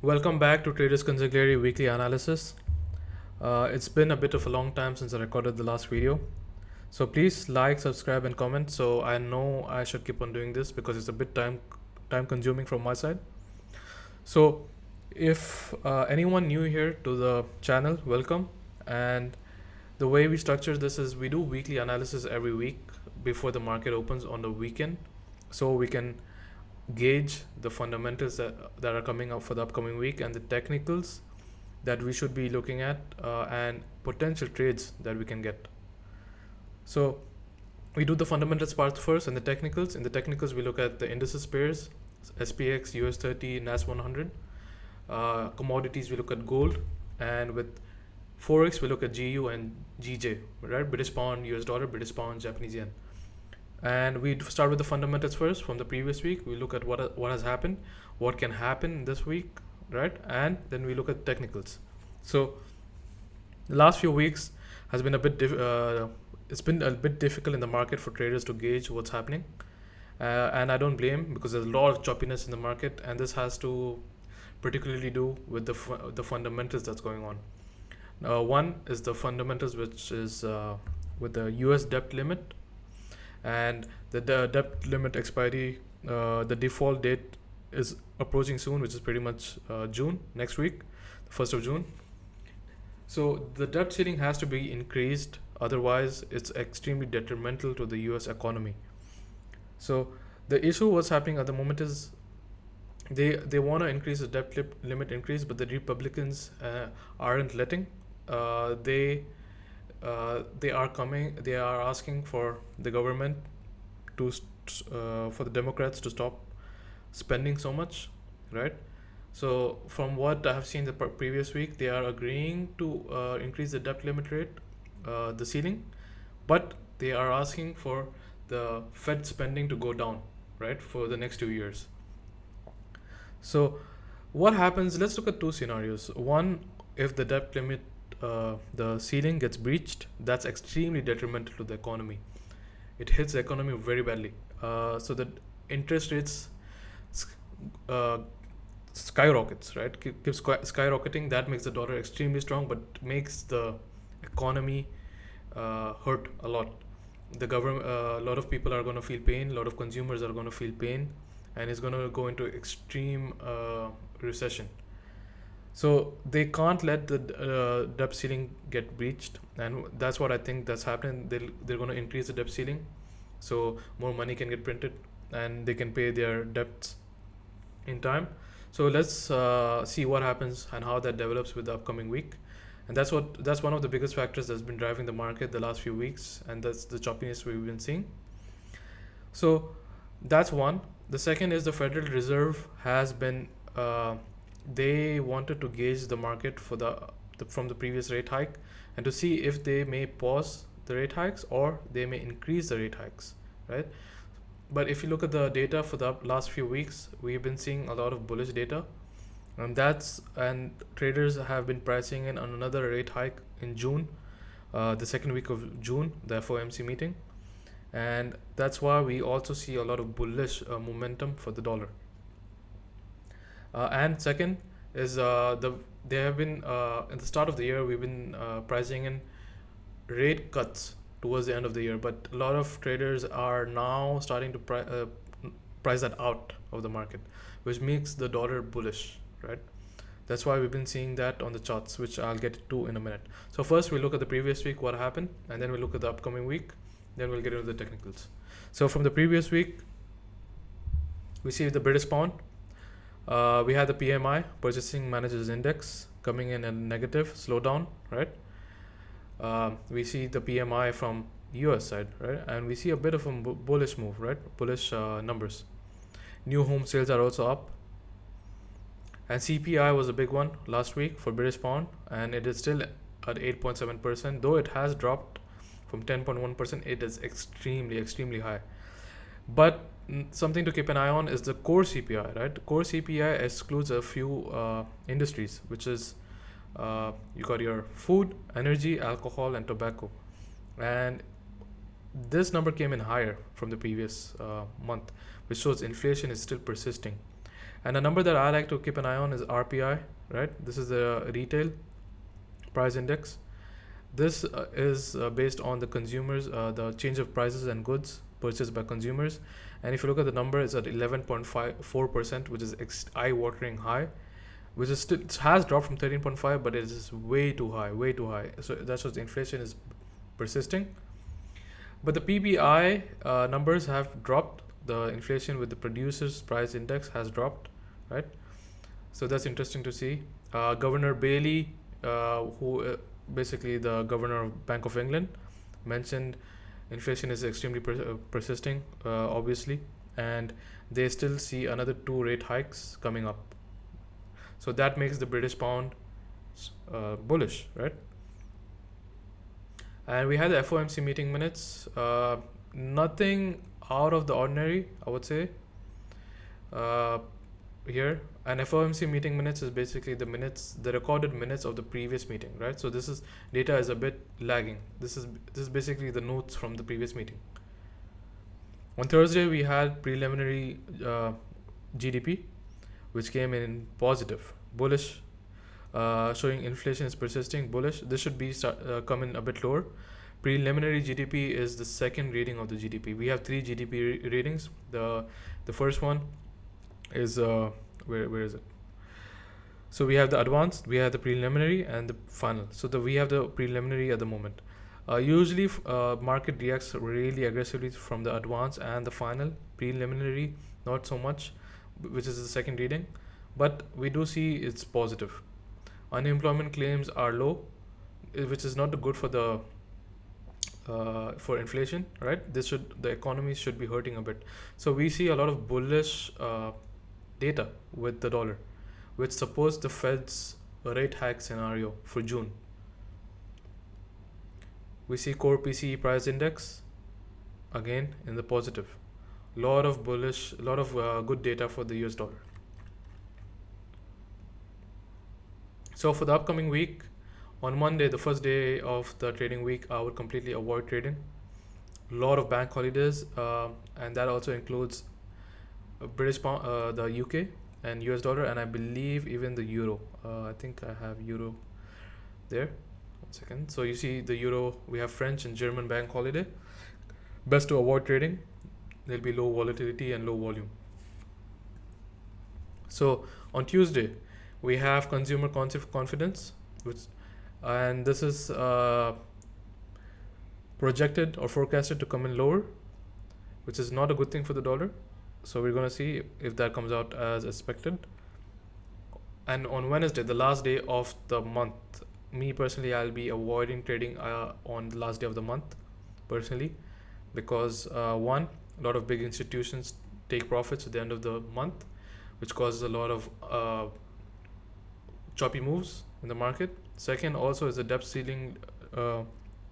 Welcome back to Traders Consigliere Weekly Analysis. It's been a bit of a long time since I recorded the last video. So please like, subscribe and comment so I know I should keep on doing this because it's a bit time consuming from my side. So if anyone new here to the channel, welcome. And the way we structure this is we do weekly analysis every week before the market opens on the weekend, so we can gauge the fundamentals that are coming up for the upcoming week and the technicals that we should be looking at and potential trades that we can get. So we do the fundamentals part first and the technicals. In the technicals, we look at the indices pairs, SPX, US30, NAS100. Commodities, we look at gold, and with forex, we look at GU and GJ, right? British pound, US dollar, British pound, Japanese yen. And we start with the fundamentals first from the previous week. We look at what has happened, what can happen this week, right? And then we look at technicals. So the last few weeks has been it's been a bit difficult in the market for traders to gauge what's happening, and I don't blame, because there's a lot of choppiness in the market, and this has to particularly do with the fundamentals that's going on. One is the fundamentals, which is with the US debt limit, and the debt limit expiry, the default date is approaching soon, which is pretty much June, next week, the 1st of June. So the debt ceiling has to be increased, otherwise it's extremely detrimental to the US economy. So the issue what's happening at the moment is they want to increase the debt limit increase, but the Republicans aren't letting. They are asking for the government to for the Democrats to stop spending so much, right? So from what I have seen the previous week, they are agreeing to increase the debt limit rate, the ceiling, but they are asking for the Fed spending to go down, right, for the next 2 years. So what happens, let's look at two scenarios. One, if the debt limit, the ceiling gets breached, that's extremely detrimental to the economy. It hits the economy very badly. So the interest rates skyrockets, right? Keeps skyrocketing. That makes the dollar extremely strong, but makes the economy hurt a lot. The government, a lot of people are going to feel pain. A lot of consumers are going to feel pain, and it's going to go into extreme recession. So they can't let the debt ceiling get breached, and that's what I think that's happening. They're going to increase the debt ceiling, so more money can get printed, and they can pay their debts in time. So let's see what happens and how that develops with the upcoming week. And that's one of the biggest factors that's been driving the market the last few weeks, and that's the choppiness we've been seeing. So that's one. The second is the Federal Reserve has been they wanted to gauge the market for from the previous rate hike, and to see if they may pause the rate hikes or they may increase the rate hikes, right? But if you look at the data for the last few weeks, we've been seeing a lot of bullish data, and traders have been pricing in on another rate hike in June, the second week of June, the FOMC meeting, and that's why we also see a lot of bullish momentum for the dollar. And second is they have been in the start of the year, we've been pricing in rate cuts towards the end of the year, but a lot of traders are now starting to price that out of the market, which makes the dollar bullish, right? That's why we've been seeing that on the charts, which I'll get to in a minute. So first we look at the previous week, what happened, and then we look at the upcoming week, then we'll get into the technicals. So from the previous week, we see the British pound. We had the PMI, Purchasing Managers Index, coming in a negative slowdown, right? We see the PMI from US side, right? And we see a bit of a bullish move, right? Bullish numbers. New home sales are also up. And CPI was a big one last week for British pound, and it is still at 8.7%, though it has dropped from 10.1%. It is extremely high. But something to keep an eye on is the core CPI, right? Core CPI excludes a few industries, which is you got your food, energy, alcohol, and tobacco. And this number came in higher from the previous month, which shows inflation is still persisting. And a number that I like to keep an eye on is RPI, right? This is the retail price index. This is based on the consumers, the change of prices and goods purchased by consumers. And if you look at the number, it's at 11.54%, which is eye-watering high, which is still, it has dropped from 13.5, but it is way too high, way too high. So that shows the inflation is persisting. But the PPI numbers have dropped. The inflation with the producers price index has dropped, right? So that's interesting to see. Governor Bailey, who basically the governor of Bank of England, mentioned inflation is extremely persisting, obviously, and they still see another 2 rate hikes coming up. So that makes the British pound bullish, right? And we had the FOMC meeting minutes. Nothing out of the ordinary, I would say. Here, an FOMC meeting minutes is basically the minutes, the recorded minutes of the previous meeting, right? So this is data is a bit lagging. This is basically the notes from the previous meeting. On Thursday, we had preliminary GDP, which came in positive, bullish, showing inflation is persisting, bullish. This should be come in a bit lower. Preliminary GDP is the second reading of the GDP. We have 3 GDP readings. The first one is where is it? So we have the advanced, we have the preliminary, and the final. So we have the preliminary at the moment. Usually market reacts really aggressively from the advanced and the final. Preliminary not so much, which is the second reading, but we do see it's positive. Unemployment claims are low, which is not good for the for inflation, right? The economy should be hurting a bit. So we see a lot of bullish data with the dollar, which supports the Fed's rate hike scenario for June. We see core PCE price index again in the positive. Lot of good data for the US dollar. So for the upcoming week, on Monday, the first day of the trading week, I would completely avoid trading. A lot of bank holidays, and that also includes British pound, the UK and US dollar, and I believe even the euro. I think I have euro there. 1 second. So you see the euro, we have French and German bank holiday. Best to avoid trading. There'll be low volatility and low volume. So on Tuesday, we have consumer confidence, and this is projected or forecasted to come in lower, which is not a good thing for the dollar. So we're going to see if that comes out as expected. And on Wednesday, the last day of the month, me personally, I'll be avoiding trading on the last day of the month personally, because one, a lot of big institutions take profits at the end of the month, which causes a lot of choppy moves in the market. Second, also is the debt ceiling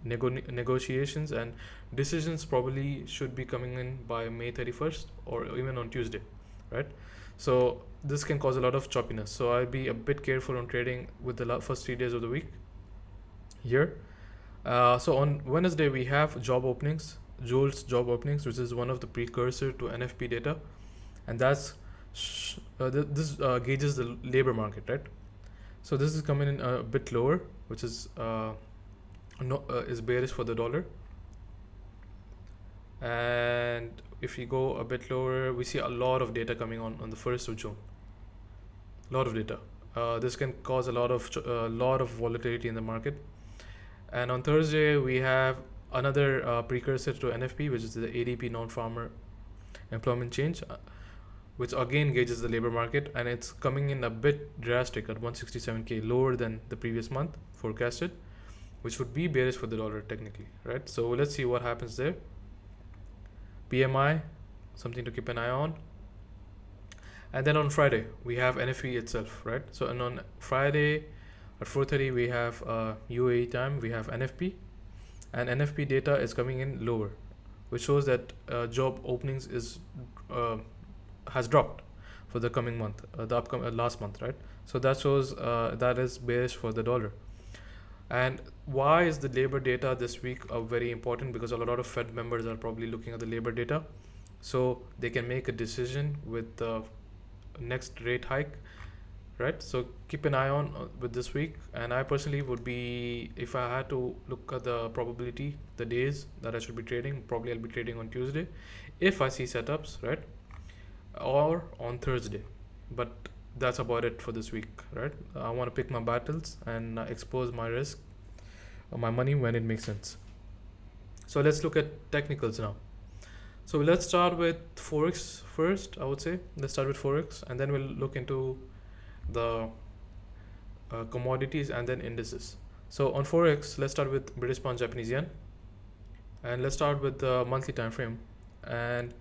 negotiations, and decisions probably should be coming in by May 31st or even on Tuesday, right? So this can cause a lot of choppiness. So I'll be a bit careful on trading with the first 3 days of the week here. So on Wednesday, we have job openings, Jules job openings, which is one of the precursor to NFP data, and that's this gauges the labor market, right? So this is coming in a bit lower, which is bearish for the dollar. And if you go a bit lower, we see a lot of data coming on the 1st of June. A lot of data. This can cause a lot of volatility in the market. And on Thursday, we have another precursor to NFP, which is the ADP non-farmer employment change, which again gauges the labor market, and it's coming in a bit drastic at 167k, lower than the previous month forecasted, which would be bearish for the dollar technically, right? So let's see what happens there. PMI, something to keep an eye on. And then on Friday, we have NFP itself, right? So and on Friday at 4:30, we have UAE time, we have NFP, and NFP data is coming in lower, which shows that job openings has dropped for the coming month, the upcoming last month, right? So that shows that is bearish for the dollar. And why is the labor data this week very important? Because a lot of Fed members are probably looking at the labor data, so they can make a decision with next rate hike, right? So keep an eye on with this week. And I personally would be, if I had to look at the probability, the days that I should be trading, probably I'll be trading on Tuesday if I see setups, right? Or on Thursday. But that's about it for this week, right? I want to pick my battles and expose my risk or my money when it makes sense. So let's look at technicals now. So let's start with forex first. I would say let's start with forex, and then we'll look into the commodities and then indices. So on forex, let's start with British pound, Japanese yen, and let's start with the monthly time frame. And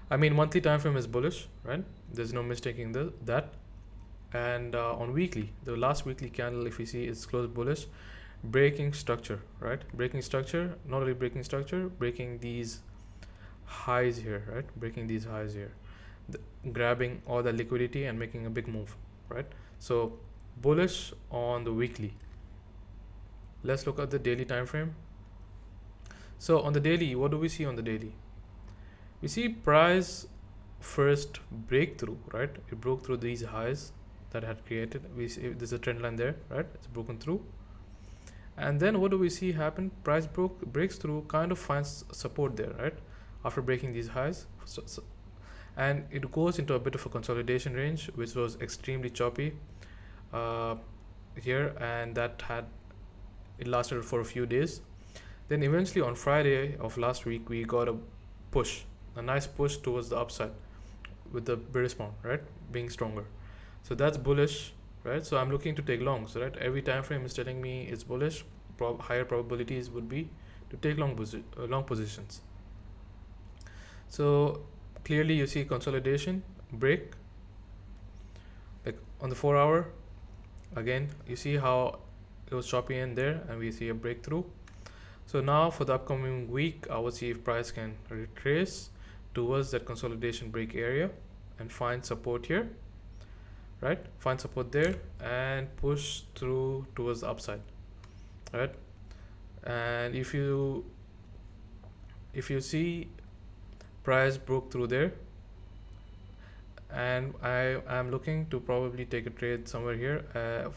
I mean, monthly time frame is bullish, right? There's no mistaking that. And on weekly, the last weekly candle, if you see, it's closed bullish, breaking structure, right? Breaking structure, not only breaking structure, breaking these highs here, right? Breaking these highs here, grabbing all the liquidity and making a big move, right? So bullish on the weekly. Let's look at the daily time frame. So on the daily, what do we see on the daily? We see price first breakthrough, right? It broke through these highs that had created. We see there's a trend line there, right? It's broken through. And then what do we see happen? Price breaks through, kind of finds support there, right? After breaking these highs. And it goes into a bit of a consolidation range, which was extremely choppy here, and it lasted for a few days. Then eventually on Friday of last week, we got a nice push towards the upside with the British pound, right, being stronger. So that's bullish, right? So I'm looking to take longs, right? Every time frame is telling me it's bullish. Higher probabilities would be to take long positions. So clearly you see consolidation, break, like on the 4 hour. Again, you see how it was choppy in there, and we see a breakthrough. So now for the upcoming week, I will see if price can retrace towards that consolidation break area and find support here, right? Find support there and push through towards the upside, right? And if you see price broke through there, and I am looking to probably take a trade somewhere here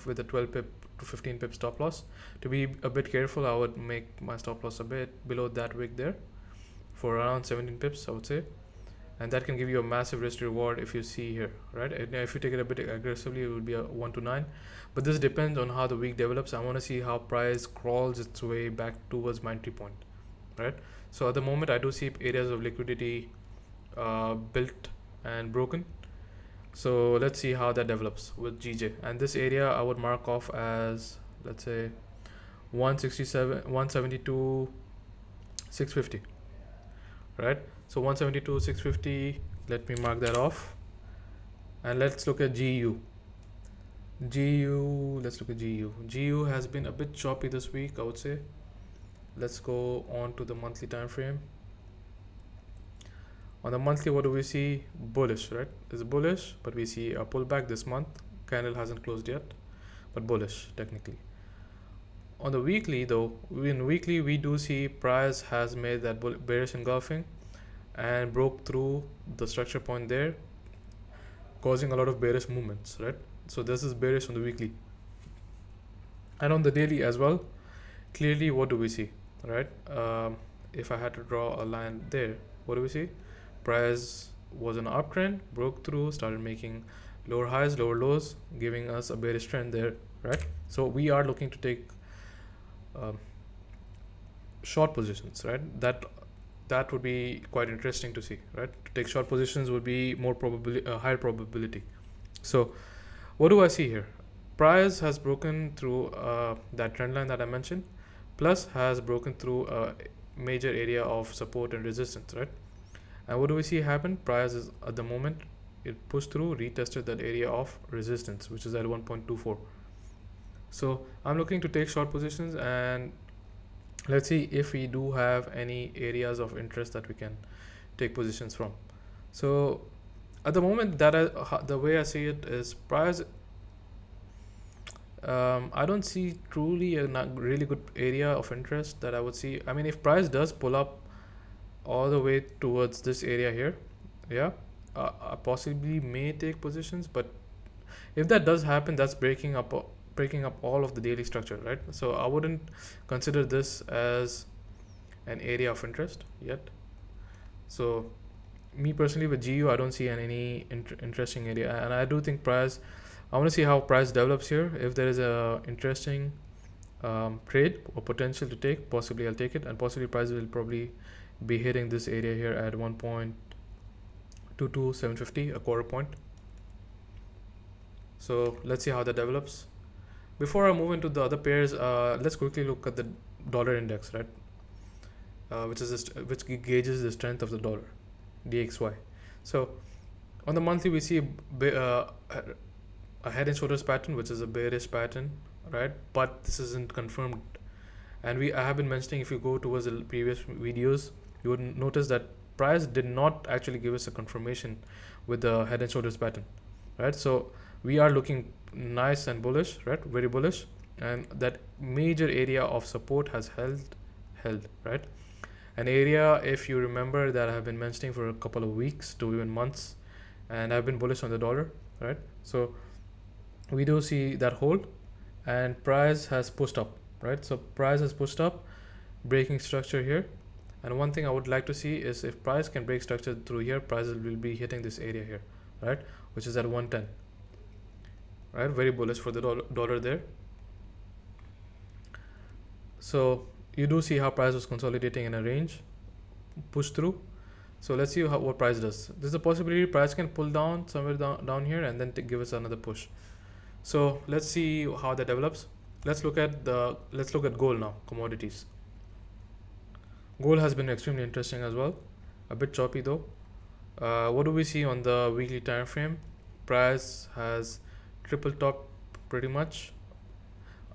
with a 12 pip to 15 pip stop loss. To be a bit careful, I would make my stop loss a bit below that wick there for around 17 pips, I would say. And that can give you a massive risk reward if you see here, right? And if you take it a bit aggressively, it would be a 1 to 9. But this depends on how the week develops. I want to see how price crawls its way back towards my entry point, right? So at the moment, I do see areas of liquidity built and broken. So let's see how that develops with GJ. And this area I would mark off as, let's say, 172, 650, right? So 172, 650, let me mark that off. And let's look at GU. Let's look at GU. GU has been a bit choppy this week, I would say. Let's go on to the monthly time frame. On the monthly, what do we see? Bullish, right? It's bullish, but we see a pullback this month. Candle hasn't closed yet, but bullish technically. On the weekly though, in weekly we do see price has made that bearish engulfing and broke through the structure point there, causing a lot of bearish movements, right? So this is bearish on the weekly. And on the daily as well, clearly what do we see, right? If I had to draw a line there, what do we see? Price was an uptrend, broke through, started making lower highs, lower lows, giving us a bearish trend there, right? So we are looking to take short positions, right? That would be quite interesting to see, right? To take short positions would be more higher probability. So what do I see here? Price has broken through that trend line that I mentioned, plus has broken through a major area of support and resistance, right? And what do we see happen? Price is at the moment, it pushed through, retested that area of resistance, which is at 1.24. So I'm looking to take short positions, and let's see if we do have any areas of interest that we can take positions from. So at the moment, the way I see it is price, I don't see truly a really good area of interest that I would see. I mean, if price does pull up all the way towards this area here, yeah, I possibly may take positions, but if that does happen, that's breaking up all of the daily structure, right? So I wouldn't consider this as an area of interest yet. So me personally with GU, I don't see any interesting area, and I do think price, I want to see how price develops here. If there is a interesting trade or potential to take, possibly I'll take it, and possibly price will probably be hitting this area here at 1.22750, a quarter point. So let's see how that develops. Before I move into the other pairs, let's quickly look at the dollar index, right? Which gauges the strength of the dollar, DXY. So on the monthly, we see a head and shoulders pattern, which is a bearish pattern, right? But this isn't confirmed, and I have been mentioning, if you go towards the previous videos, you would notice that price did not actually give us a confirmation with the head and shoulders pattern, right? So we are looking nice and bullish, right? Very bullish, and that major area of support has held, right? An area, if you remember, that I have been mentioning for a couple of weeks to even months, and I've been bullish on the dollar, right? So we do see that hold, and price has pushed up, right? So price has pushed up, breaking structure here. And one thing I would like to see is if price can break structure through here, price will be hitting this area here, right? Which is at 110, right? Very bullish for the dollar there. So you do see how price was consolidating in a range, push through. So let's see what price does. There's a possibility price can pull down somewhere down here and then give us another push. So let's see how that develops. Let's look at gold now, commodities. Gold has been extremely interesting as well, a bit choppy though. What do we see on the weekly time frame? Price has triple top pretty much,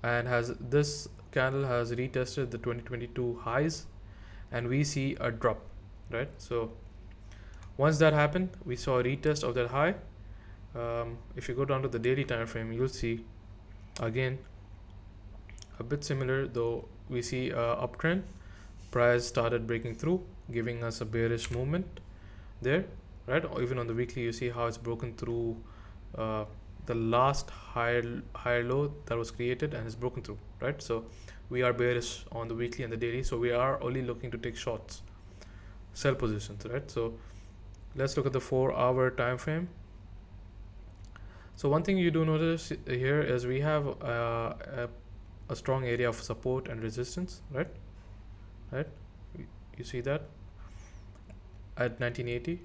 and this candle has retested the 2022 highs, and we see a drop, right? So once that happened, we saw a retest of that high. If you go down to the daily time frame, you'll see again a bit similar, though we see a uptrend. Price started breaking through, giving us a bearish movement there, right? Or even on the weekly, you see how it's broken through the last higher low that was created, and it's broken through, right? So we are bearish on the weekly and the daily, so we are only looking to take shorts, sell positions, right? So let's look at the 4-hour time frame. So one thing you do notice here is we have a strong area of support and resistance, right? You see that at 1980.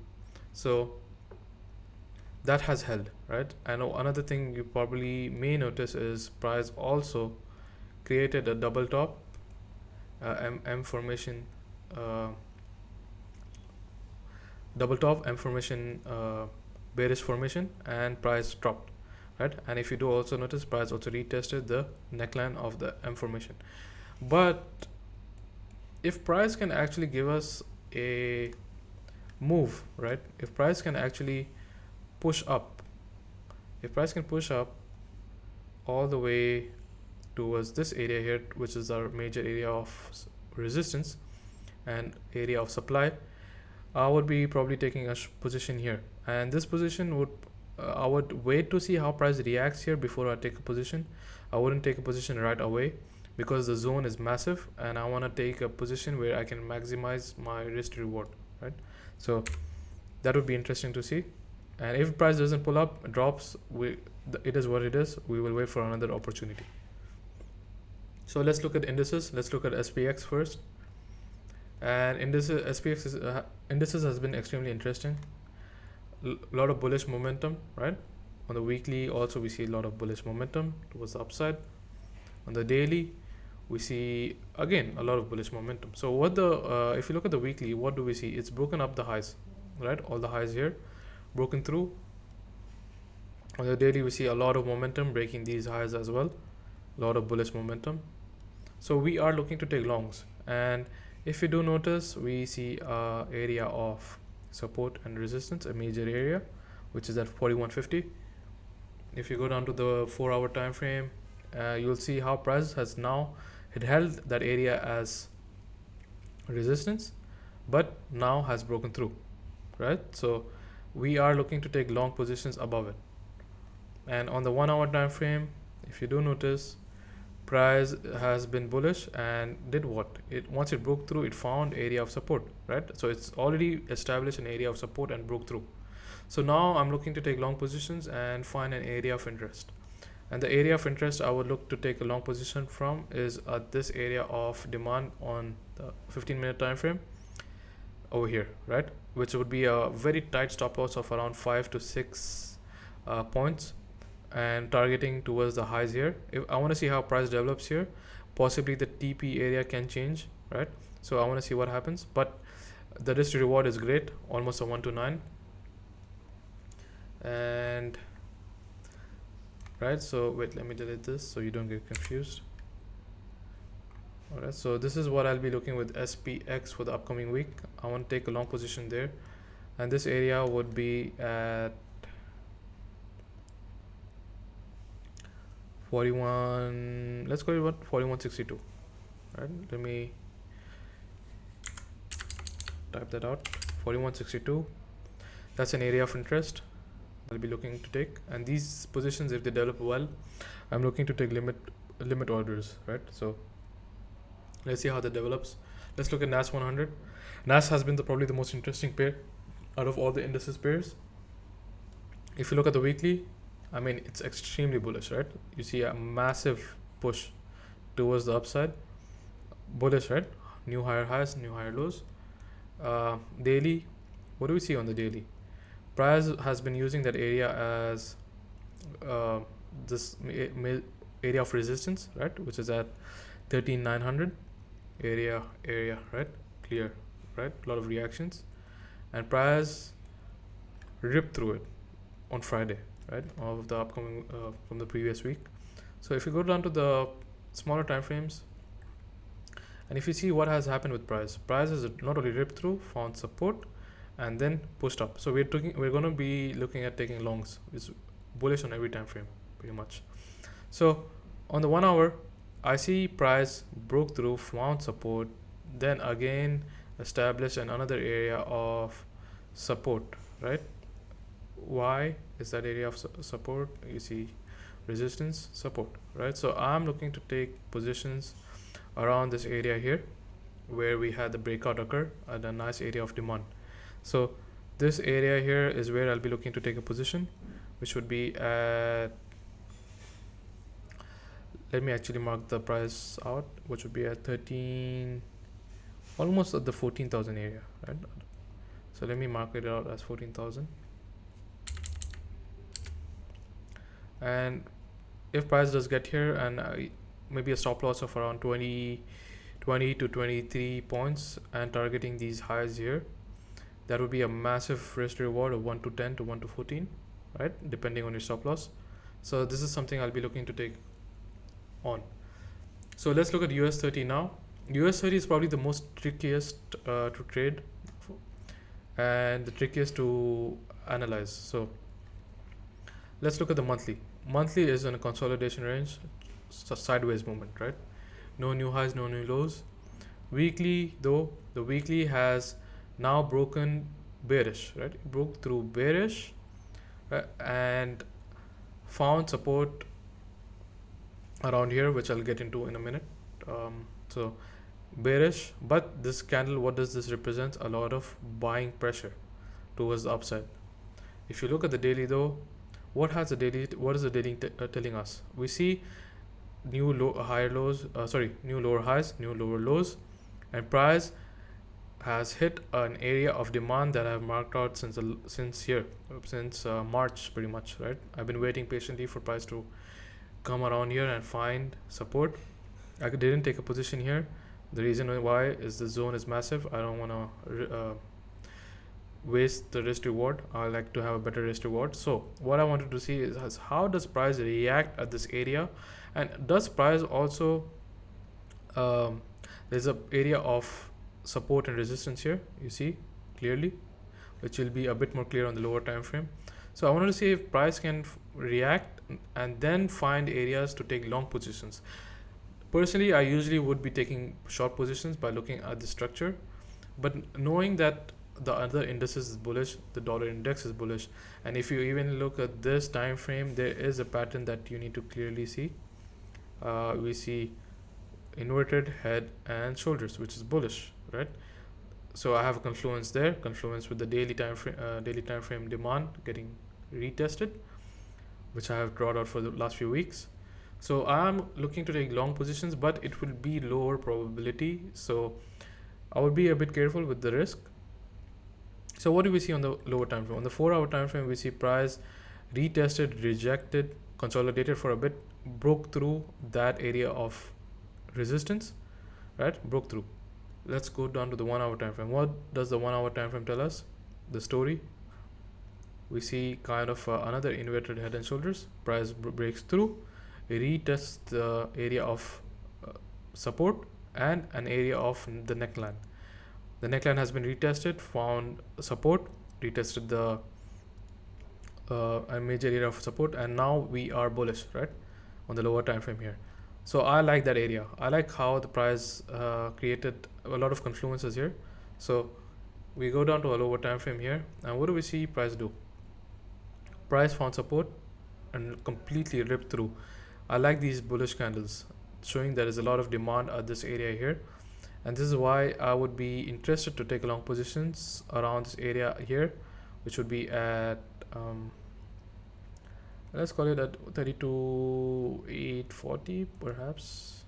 So that has held, right? And another thing you probably may notice is price also created a double top, M formation, double top, M formation, bearish formation, and price dropped, right? And if you do also notice, price also retested the neckline of the M formation. But if price can actually give us a move, right? If price can actually push up, all the way towards this area here, which is our major area of resistance and area of supply, I would be probably taking a position here. And this position would, I would wait to see how price reacts here before I take a position. I wouldn't take a position right away, because the zone is massive and I want to take a position where I can maximize my risk reward, right? So that would be interesting to see. And if price doesn't pull up, drops, it is what it is. We will wait for another opportunity. So let's look at indices. Let's look at SPX first. And indices has been extremely interesting. A lot of bullish momentum, right? On the weekly also we see a lot of bullish momentum towards the upside. On the daily, we see again a lot of bullish momentum. So if you look at the weekly, what do we see? It's broken up the highs, right? All the highs here broken through. On the daily, we see a lot of momentum breaking these highs as well, a lot of bullish momentum. So we are looking to take longs, and if you do notice, we see a area of support and resistance, a major area, which is at 4150. If you go down to the 4-hour time frame, you'll see how price has now, it held that area as resistance, but now has broken through, right? So we are looking to take long positions above it. And on the 1 hour time frame, if you do notice, price has been bullish and did what? It once it broke through, it found area of support, right? So it's already established an area of support and broke through. So now I'm looking to take long positions and find an area of interest. And the area of interest I would look to take a long position from is at this area of demand on the 15-minute time frame over here, right? Which would be a very tight stop loss of around 5 to 6 points, and targeting towards the highs here. If I want to see how price develops here, possibly the TP area can change, right? So I want to see what happens, but the risk to reward is great, almost a 1 to 9. And right, so wait, let me delete this so you don't get confused. Alright, so this is what I'll be looking with SPX for the upcoming week. I want to take a long position there, and this area would be at 41, let's go with 41.62. Right, let me type that out. 41.62, that's an area of interest I'll be looking to take. And these positions, if they develop well, I'm looking to take limit orders, right? So let's see how that develops. Let's look at NAS100. NAS has been probably the most interesting pair out of all the indices pairs. If you look at the weekly, I mean, it's extremely bullish, right? You see a massive push towards the upside. Bullish, right? New higher highs, new higher lows. Daily, what do we see on the daily? Price has been using that area as this area of resistance, right? Which is at 13,900 area, right? Clear, right? A lot of reactions, and price ripped through it on Friday, right? Of the upcoming from the previous week. So if you go down to the smaller time frames, and if you see what has happened with price has not only ripped through, found support, and then pushed up. So we're going to be looking at taking longs. It's bullish on every time frame pretty much. So on the 1 hour, I see price broke through, found support, then again established another area of support, right? Why is that area of support? You see resistance, support, right? So I'm looking to take positions around this area here where we had the breakout occur at a nice area of demand. So this area here is where I'll be looking to take a position, which would be at, let me actually mark the price out, which would be at 13, almost at the 14,000 area, right? So let me mark it out as 14,000. And if price does get here and maybe a stop loss of around 20 to 23 points and targeting these highs here, that would be a massive risk reward of 1 to 10 to 1 to 14, right? Depending on your stop loss. So this is something I'll be looking to take on. So let's look at US30 now. US30 is probably the most trickiest to trade and the trickiest to analyze. So let's look at the monthly. Monthly is in a consolidation range, sideways movement, right? No new highs, no new lows. Weekly though, the weekly has now broken bearish, right? It broke through bearish and found support around here, which I'll get into in a minute. So bearish, but this candle, what does this represent? A lot of buying pressure towards the upside. If you look at the daily though, what is the daily telling us? We see new lower highs, new lower lows, and price has hit an area of demand that I've marked out since March pretty much, right? I've been waiting patiently for price to come around here and find support. I didn't take a position here. The reason why is the zone is massive. I don't want to waste the risk reward. I like to have a better risk reward. So what I wanted to see is how does price react at this area, and does price also there's a area of support and resistance here, you see clearly, which will be a bit more clear on the lower time frame. So I wanted to see if price can react and then find areas to take long positions. Personally, I usually would be taking short positions by looking at the structure, but knowing that the other indices is bullish, the dollar index is bullish. And if you even look at this time frame, there is a pattern that you need to clearly see. We see inverted head and shoulders, which is bullish, right? So I have a confluence there, confluence with the daily time frame demand getting retested, which I have drawn out for the last few weeks. So I'm looking to take long positions, but it will be lower probability, so I would be a bit careful with the risk. So what do we see on the lower time frame? On the 4-hour time frame, we see price retested, rejected, consolidated for a bit, broke through that area of resistance, right? Broke through. Let's go down to the 1-hour time frame. What does the 1-hour time frame tell us? The story. We see kind of another inverted head and shoulders. Price breaks through, retests the area of support and an area of the neckline. The neckline has been retested, found support, retested the a major area of support, and now we are bullish, right, on the lower time frame here. So I like that area. I like how the price created a lot of confluences here. So we go down to a lower time frame here, and what do we see price do? Price found support and completely ripped through. I like these bullish candles, showing there is a lot of demand at this area here, and this is why I would be interested to take long positions around this area here, which would be at let's call it at 32,840 perhaps.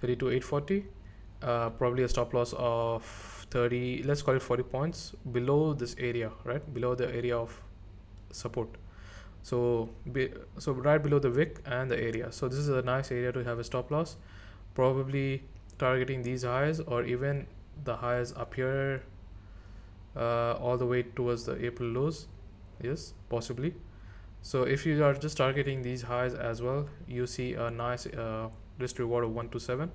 $32,840, probably a stop loss of 30, let's call it 40 points below this area, right, below the area of support. So right below the wick and the area. So this is a nice area to have a stop loss, probably targeting these highs or even the highs up here, all the way towards the April lows. Yes, possibly. So if you are just targeting these highs as well, you see a nice risk reward of 127.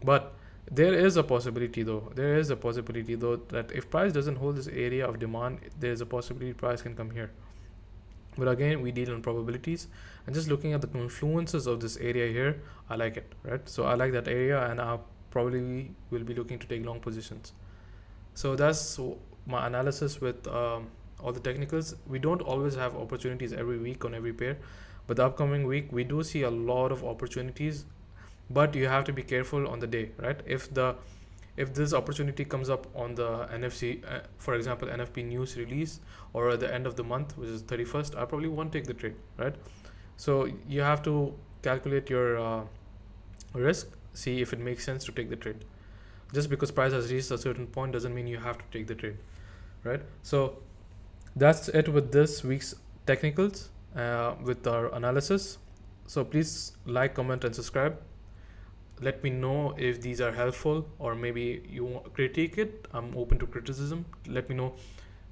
But there is a possibility though that if price doesn't hold this area of demand, there is a possibility price can come here. But again, we deal on probabilities, and just looking at the confluences of this area here, I like it, right? So I like that area, and I probably will be looking to take long positions. So that's my analysis with all the technicals. We don't always have opportunities every week on every pair, but the upcoming week we do see a lot of opportunities, but you have to be careful on the day, right? If this opportunity comes up on the NFC, for example, NFP news release, or at the end of the month, which is 31st, I probably won't take the trade, right? So you have to calculate your risk, see if it makes sense to take the trade. Just because price has reached a certain point doesn't mean you have to take the trade, right? So that's it with this week's technicals, with our analysis. So please like, comment, and subscribe. Let me know if these are helpful, or maybe you critique it. I'm open to criticism. Let me know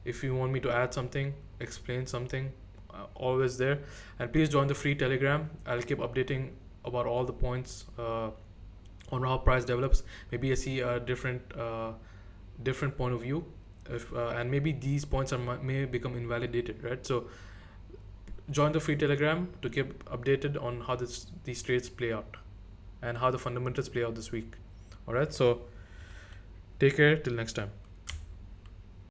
if you want me to add something, explain something, always there. And please join the free Telegram. I'll keep updating about all the points on how price develops. Maybe I see a different point of view, and maybe these points may become invalidated, right? So join the free Telegram to keep updated on how these trades play out and how the fundamentals play out this week. All right, so take care till next time.